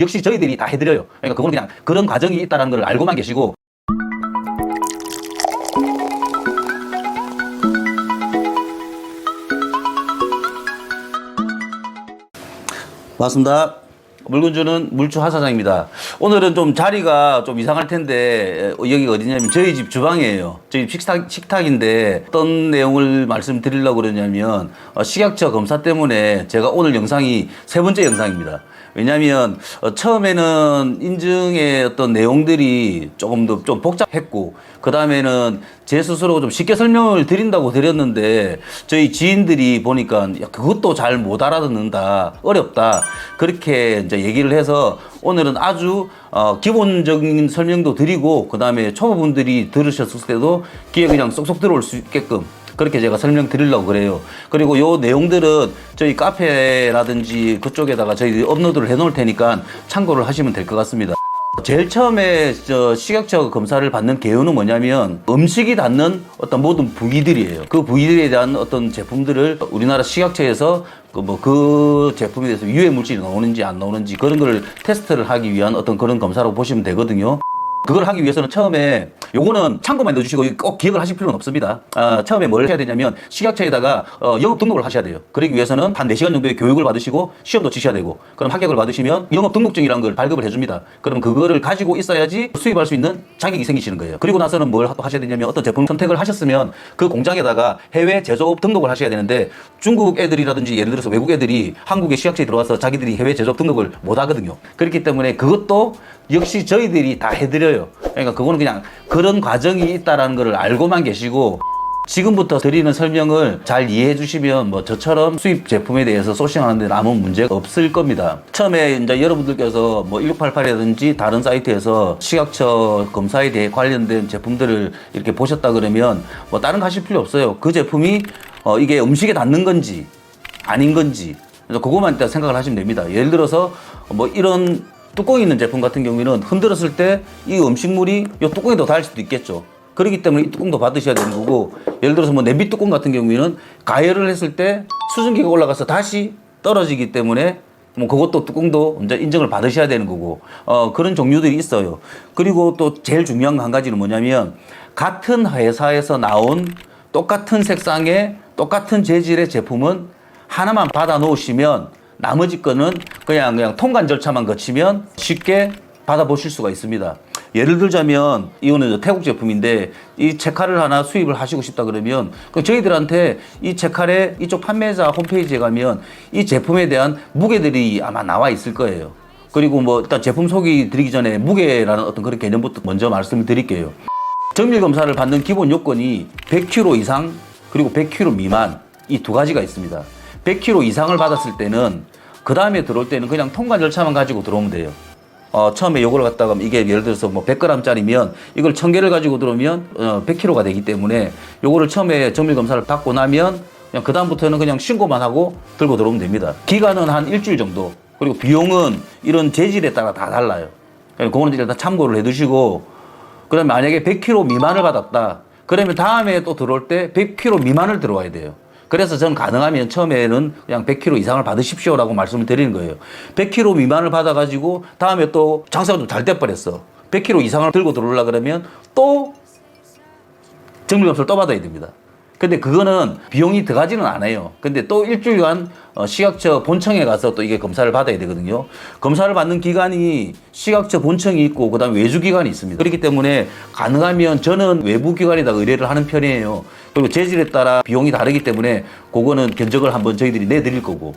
역시 저희들이 다 해드려요. 그러니까 그건 그냥 그런 과정이 있다는 걸 알고만 계시고. 반갑습니다. 물건주는 물주하 사장입니다. 오늘은 좀 자리가 좀 이상할 텐데 여기가 어디냐면 저희 집 주방이에요. 저희 집 식탁인데 어떤 내용을 말씀드리려고 그러냐면 식약처 검사 때문에 제가 오늘 영상이 세 번째 영상입니다. 왜냐하면 처음에는 인증의 어떤 내용들이 조금 더 좀 복잡했고, 그 다음에는 제 스스로 좀 쉽게 설명을 드린다고 드렸는데 저희 지인들이 보니까 야, 그것도 잘 못 알아듣는다, 어렵다, 그렇게 이제 얘기를 해서 오늘은 아주 기본적인 설명도 드리고, 그 다음에 초보분들이 들으셨을 때도 귀에 그냥 쏙쏙 들어올 수 있게끔 그렇게 제가 설명드리려고 그래요. 그리고 요 내용들은 저희 카페라든지 그쪽에다가 저희들이 업로드를 해 놓을 테니까 참고를 하시면 될 것 같습니다. 제일 처음에 식약처 검사를 받는 개요는 뭐냐면 음식이 닿는 어떤 모든 부위들이에요. 그 부위들에 대한 어떤 제품들을 우리나라 식약처에서 그 제품에 대해서 유해 물질이 나오는지 안 나오는지 그런 걸 테스트를 하기 위한 어떤 그런 검사라고 보시면 되거든요. 그걸 하기 위해서는 처음에 요거는 참고만 넣어주시고 꼭 기억을 하실 필요는 없습니다. 처음에 뭘 해야 되냐면 식약처에다가 영업 등록을 하셔야 돼요. 그러기 위해서는 한 4시간 정도의 교육을 받으시고 시험도 치셔야 되고, 그럼 합격을 받으시면 영업 등록증이라는 걸 발급을 해줍니다. 그럼 그거를 가지고 있어야지 수입할 수 있는 자격이 생기시는 거예요. 그리고 나서는 뭘 하셔야 되냐면 어떤 제품 선택을 하셨으면 그 공장에다가 해외 제조업 등록을 하셔야 되는데, 중국 애들이라든지 예를 들어서 외국 애들이 한국에 식약처에 들어와서 자기들이 해외 제조업 등록을 못 하거든요. 그렇기 때문에 그것도 역시 저희들이 다 해드려요. 그러니까 그거는 그냥 그런 과정이 있다는 걸 알고만 계시고, 지금부터 드리는 설명을 잘 이해해 주시면 뭐 저처럼 수입 제품에 대해서 소싱하는 데는 아무 문제가 없을 겁니다. 처음에 이제 여러분들께서 뭐 1688이라든지 다른 사이트에서 식약처 검사에 대해 관련된 제품들을 이렇게 보셨다 그러면 뭐 다른 거 하실 필요 없어요. 그 제품이 이게 음식에 닿는 건지 아닌 건지 그것만 일단 생각을 하시면 됩니다. 예를 들어서 뭐 이런 뚜껑이 있는 제품 같은 경우에는 흔들었을 때 이 음식물이 이 뚜껑에도 닿을 수도 있겠죠. 그렇기 때문에 이 뚜껑도 받으셔야 되는 거고, 예를 들어서 뭐 냄비 뚜껑 같은 경우에는 가열을 했을 때 수증기가 올라가서 다시 떨어지기 때문에 뭐 그것도 뚜껑도 이제 인정을 받으셔야 되는 거고, 그런 종류들이 있어요. 그리고 또 제일 중요한 거 한 가지는 뭐냐면 같은 회사에서 나온 똑같은 색상의 똑같은 재질의 제품은 하나만 받아 놓으시면 나머지 거는 그냥 통관 절차만 거치면 쉽게 받아보실 수가 있습니다. 예를 들자면 이거는 태국 제품인데 이 채칼을 하나 수입을 하시고 싶다 그러면 저희들한테 이 채칼의 이쪽 판매자 홈페이지에 가면 이 제품에 대한 무게들이 아마 나와 있을 거예요. 그리고 뭐 일단 제품 소개 드리기 전에 무게라는 어떤 그런 개념부터 먼저 말씀을 드릴게요. 정밀 검사를 받는 기본 요건이 100kg 이상 그리고 100kg 미만, 이 두 가지가 있습니다. 100kg 이상을 받았을 때는 그 다음에 들어올 때는 그냥 통관 절차만 가지고 들어오면 돼요. 처음에 요걸 갖다가 이게 예를 들어서 뭐 100g짜리면 이걸 1000개를 가지고 들어오면 100kg가 되기 때문에 요거를 처음에 정밀 검사를 받고 나면 그냥 그 다음부터는 그냥 신고만 하고 들고 들어오면 됩니다. 기간은 한 일주일 정도. 그리고 비용은 이런 재질에 따라 다 달라요. 그러니까 그거는 일단 참고를 해두시고, 그다음에 만약에 100kg 미만을 받았다 그러면 다음에 또 들어올 때 100kg 미만을 들어와야 돼요. 그래서 저는 가능하면 처음에는 그냥 100kg 이상을 받으십시오라고 말씀을 드리는 거예요. 100kg 미만을 받아가지고 다음에 또 장사가 좀 잘 돼버렸어. 100kg 이상을 들고 들어오려고 그러면 또 정밀검사를 또 받아야 됩니다. 근데 그거는 비용이 들어가지는 않아요. 근데 또 일주일간 식약처 본청에 가서 또 이게 검사를 받아야 되거든요. 검사를 받는 기간이 식약처 본청이 있고 그다음에 외주 기관이 있습니다. 그렇기 때문에 가능하면 저는 외부 기관에다 의뢰를 하는 편이에요. 그리고 재질에 따라 비용이 다르기 때문에 그거는 견적을 한번 저희들이 내드릴 거고.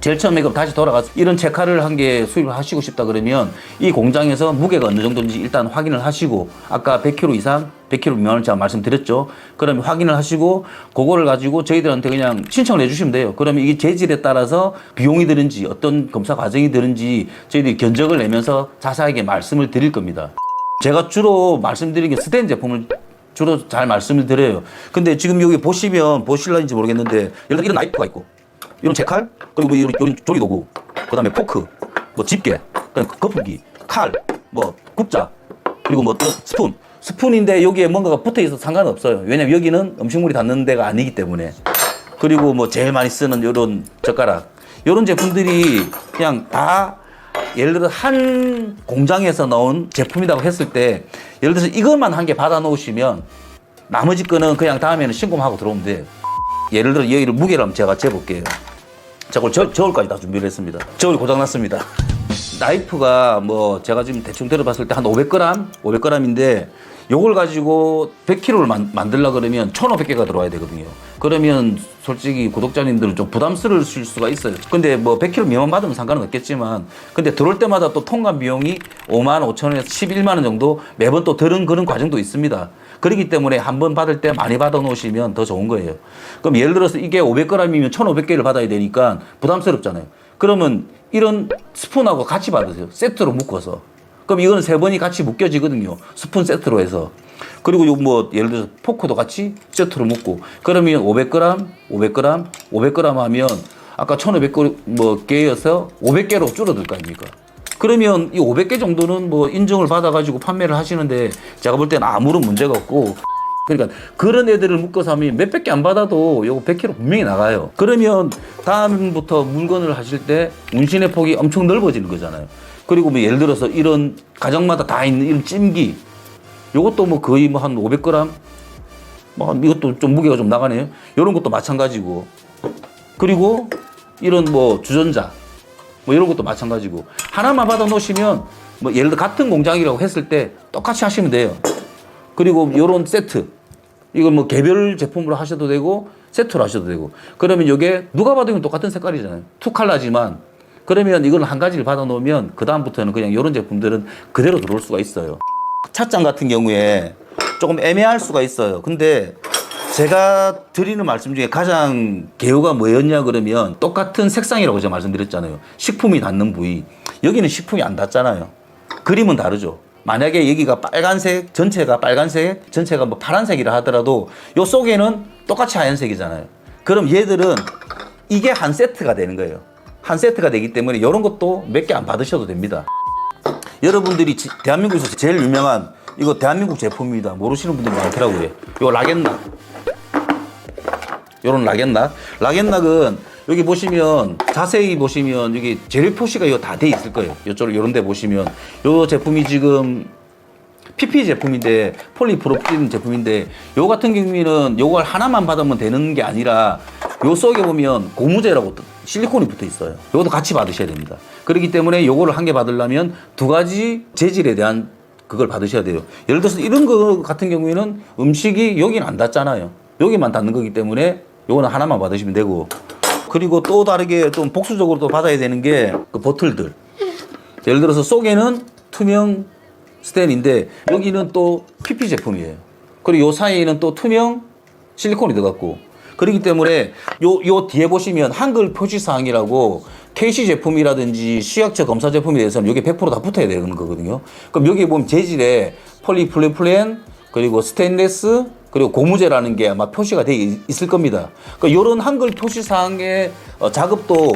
제일 처음에 그럼 다시 돌아가서 이런 채칼을 한 개 수입을 하시고 싶다 그러면 이 공장에서 무게가 어느 정도인지 일단 확인을 하시고, 아까 100kg 이상, 100kg 미만을 제가 말씀드렸죠. 그러면 확인을 하시고 그거를 가지고 저희들한테 그냥 신청을 해주시면 돼요. 그러면 이 재질에 따라서 비용이 드는지 어떤 검사 과정이 드는지 저희들이 견적을 내면서 자세하게 말씀을 드릴 겁니다. 제가 주로 말씀드리는 게 스텐 제품을 주로 잘 말씀을 드려요. 근데 지금 여기 보시면 보실런지 모르겠는데, 예를 들어 이런 나이프가 있고 이런 채칼, 그리고 뭐 이런 조리도구, 그 다음에 포크, 뭐 집게, 거푸기, 칼, 뭐 국자, 그리고 뭐 또 스푼인데 여기에 뭔가가 붙어 있어서 상관없어요. 왜냐면 여기는 음식물이 닿는 데가 아니기 때문에. 그리고 뭐 제일 많이 쓰는 이런 젓가락, 이런 제품들이 그냥 다 예를 들어 한 공장에서 나온 제품이라고 했을 때 예를 들어서 이것만 한 개 받아 놓으시면 나머지 거는 그냥 다음에는 신고하고 들어오면 돼요. 예를 들어 여기를 무게를 한번 제가 재볼게요. 저걸 저울까지 다 준비를 했습니다. 저울이 고장났습니다. 나이프가 뭐 제가 지금 대충 들어봤을 때 한 500g? 500g인데 요걸 가지고 100kg를 만들려고 그러면 1500개가 들어와야 되거든요. 그러면 솔직히 구독자님들은 좀 부담스러우실 수가 있어요. 근데 뭐 100kg 미만 받으면 상관은 없겠지만 근데 들어올 때마다 또 통관 비용이 55,000원에서 110,000원 정도 매번 또 드는 그런 과정도 있습니다. 그렇기 때문에 한 번 받을 때 많이 받아 놓으시면 더 좋은 거예요. 그럼 예를 들어서 이게 500g이면 1500개를 받아야 되니까 부담스럽잖아요. 그러면 이런 스푼하고 같이 받으세요. 세트로 묶어서. 그럼 이거는 3번이 같이 묶여지거든요. 스푼 세트로 해서. 그리고 요 뭐 예를 들어서 포크도 같이 세트로 묶고 그러면 500g, 500g, 500g 하면 아까 1500개 뭐 개여서 500개로 줄어들 거 아닙니까? 그러면 이 500개 정도는 뭐 인증을 받아가지고 판매를 하시는데 제가 볼 때는 아무런 문제가 없고 그러니까 그런 애들을 묶어서 하면 몇백 개 안 받아도 요거 100kg 분명히 나가요. 그러면 다음부터 물건을 하실 때 운신의 폭이 엄청 넓어지는 거잖아요. 그리고 뭐 예를 들어서 이런 가정마다 다 있는 이런 찜기 요것도 뭐 거의 뭐 한 500g 뭐 이것도 좀 무게가 좀 나가네요. 요런 것도 마찬가지고 그리고 이런 뭐 주전자 뭐 이런 것도 마찬가지고 하나만 받아 놓으시면 뭐 예를 들어 같은 공장이라고 했을 때 똑같이 하시면 돼요. 그리고 요런 세트 이걸 뭐 개별 제품으로 하셔도 되고 세트로 하셔도 되고 그러면 요게 누가 봐도 똑같은 색깔이잖아요. 투 컬러지만 그러면 이걸 한 가지를 받아 놓으면 그 다음부터는 그냥 이런 제품들은 그대로 들어올 수가 있어요. 찻잔 같은 경우에 조금 애매할 수가 있어요. 근데 제가 드리는 말씀 중에 가장 개요가 뭐였냐 그러면 똑같은 색상이라고 제가 말씀드렸잖아요. 식품이 닿는 부위. 여기는 식품이 안 닿잖아요. 그림은 다르죠. 만약에 여기가 빨간색, 전체가 빨간색, 전체가 뭐 파란색이라 하더라도 요 속에는 똑같이 하얀색이잖아요. 그럼 얘들은 이게 한 세트가 되는 거예요. 한 세트가 되기 때문에 이런 것도 몇 개 안 받으셔도 됩니다. 여러분들이 대한민국에서 제일 유명한 이거 대한민국 제품입니다. 모르시는 분들이 많더라고요. 이거 락앤락. 요런 락앤락. 락앤락은 여기 보시면 자세히 보시면 여기 재료 표시가 이거 다 돼 있을 거예요. 이쪽 요런 데 보시면 요 제품이 지금 PP 제품인데 폴리프로필린 제품인데 요 같은 경우에는 요걸 하나만 받으면 되는 게 아니라 요 속에 보면 고무재라고 실리콘이 붙어 있어요. 요것도 같이 받으셔야 됩니다. 그렇기 때문에 요거를 한 개 받으려면 2가지 재질에 대한 그걸 받으셔야 돼요. 예를 들어서 이런 거 같은 경우에는 음식이 여기는 안 닿잖아요. 여기만 닿는 거기 때문에 요거는 하나만 받으시면 되고 그리고 또 다르게 좀 복수적으로 또 받아야 되는 게 그 보틀들. 예를 들어서 속에는 투명 스텐인데 여기는 또 PP 제품이에요. 그리고 요 사이에는 또 투명 실리콘이 들어갔고 그렇기 때문에 요 뒤에 보시면 한글 표시사항이라고 KC 제품이라든지 식약처 검사 제품에 대해서는 여기 100% 다 붙어야 되는 거거든요. 그럼 여기 보면 재질에 폴리플레플렌 그리고 스테인레스 그리고 고무재라는 게 아마 표시가 되어 있을 겁니다. 그러니까 이런 한글 표시사항의 작업도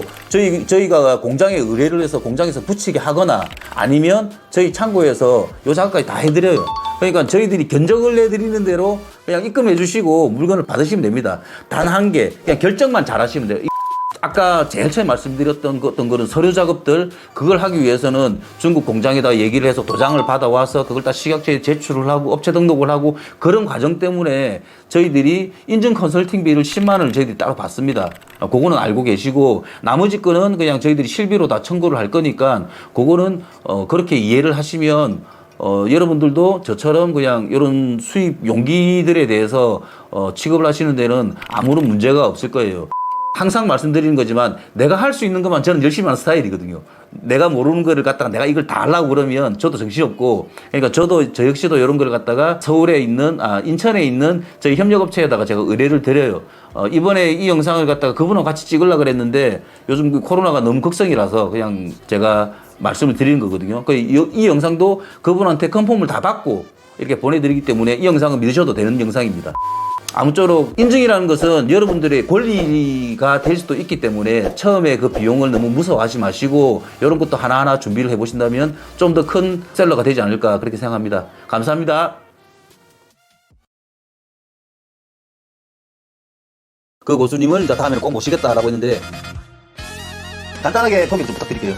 저희가 공장에 의뢰를 해서 공장에서 붙이게 하거나 아니면 저희 창고에서 요 작업까지 다 해드려요. 그러니까 저희들이 견적을 내드리는 대로 그냥 입금해 주시고 물건을 받으시면 됩니다. 단 한 개, 그냥 결정만 잘 하시면 돼요. 아까 제일 처음에 말씀드렸던 어떤 거는 서류 작업들 그걸 하기 위해서는 중국 공장에다 얘기를 해서 도장을 받아와서 그걸 다 식약처에 제출을 하고 업체 등록을 하고 그런 과정 때문에 저희들이 인증 컨설팅비를 10만 원을 저희들이 따로 받습니다. 그거는 알고 계시고 나머지 거는 그냥 저희들이 실비로 다 청구를 할 거니까 그거는 그렇게 이해를 하시면 여러분들도 저처럼 그냥 이런 수입 용기들에 대해서 취급을 하시는 데는 아무런 문제가 없을 거예요. 항상 말씀드리는 거지만 내가 할 수 있는 것만 저는 열심히 하는 스타일이거든요. 내가 모르는 거를 갖다가 내가 이걸 다 하려고 그러면 저도 정신없고 그러니까 저 역시도 이런 걸 갖다가 서울에 있는 인천에 있는 저희 협력업체에다가 제가 의뢰를 드려요. 이번에 이 영상을 갖다가 그분하고 같이 찍으려고 그랬는데 요즘 그 코로나가 너무 극성이라서 그냥 제가 말씀을 드리는 거거든요. 이 영상도 그분한테 컨펌을 다 받고 이렇게 보내드리기 때문에 이 영상은 믿으셔도 되는 영상입니다. 아무쪼록 인증이라는 것은 여러분들의 권리가 될 수도 있기 때문에 처음에 그 비용을 너무 무서워하지 마시고 이런 것도 하나하나 준비를 해보신다면 좀 더 큰 셀러가 되지 않을까 그렇게 생각합니다. 감사합니다. 그 고수님을 다음에는 꼭 모시겠다라고 했는데 간단하게 소개 좀 부탁드릴게요.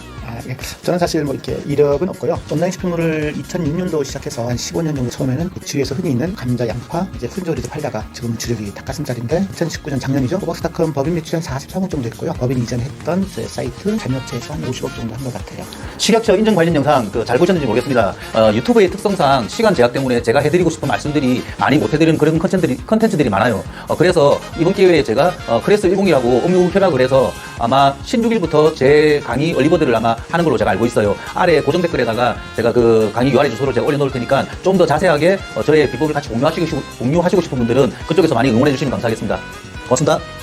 예, 저는 사실 뭐 이렇게 이력은 없고요. 온라인 쇼핑몰을 2006년도 시작해서 한 15년 정도 처음에는 주위에서 흔히 있는 감자, 양파, 이제 순조리도 팔다가 지금 주력이 닭가슴살인데 2019년 작년이죠. 호박스닷컴 법인 매출 한 43억 정도 했고요. 법인 이전에 했던 제 사이트 자녀업체에서 한 50억 정도 한 것 같아요. 식약처 인증 관련 영상 잘 보셨는지 모르겠습니다. 유튜브의 특성상 시간 제약 때문에 제가 해드리고 싶은 말씀들이 많이 못 해드리는 그런 컨텐츠들이 많아요. 그래서 이번 기회에 제가 크레스 10이라고 음유운표라고 해서 아마 16일부터 제 강의 얼리버드를 아마 하는 걸로 제가 알고 있어요. 아래 고정 댓글에다가 제가 그 강의 URL 주소를 제가 올려놓을 테니까 좀 더 자세하게 저의 비법을 같이 공유하시고 싶은 분들은 그쪽에서 많이 응원해 주시면 감사하겠습니다. 고맙습니다.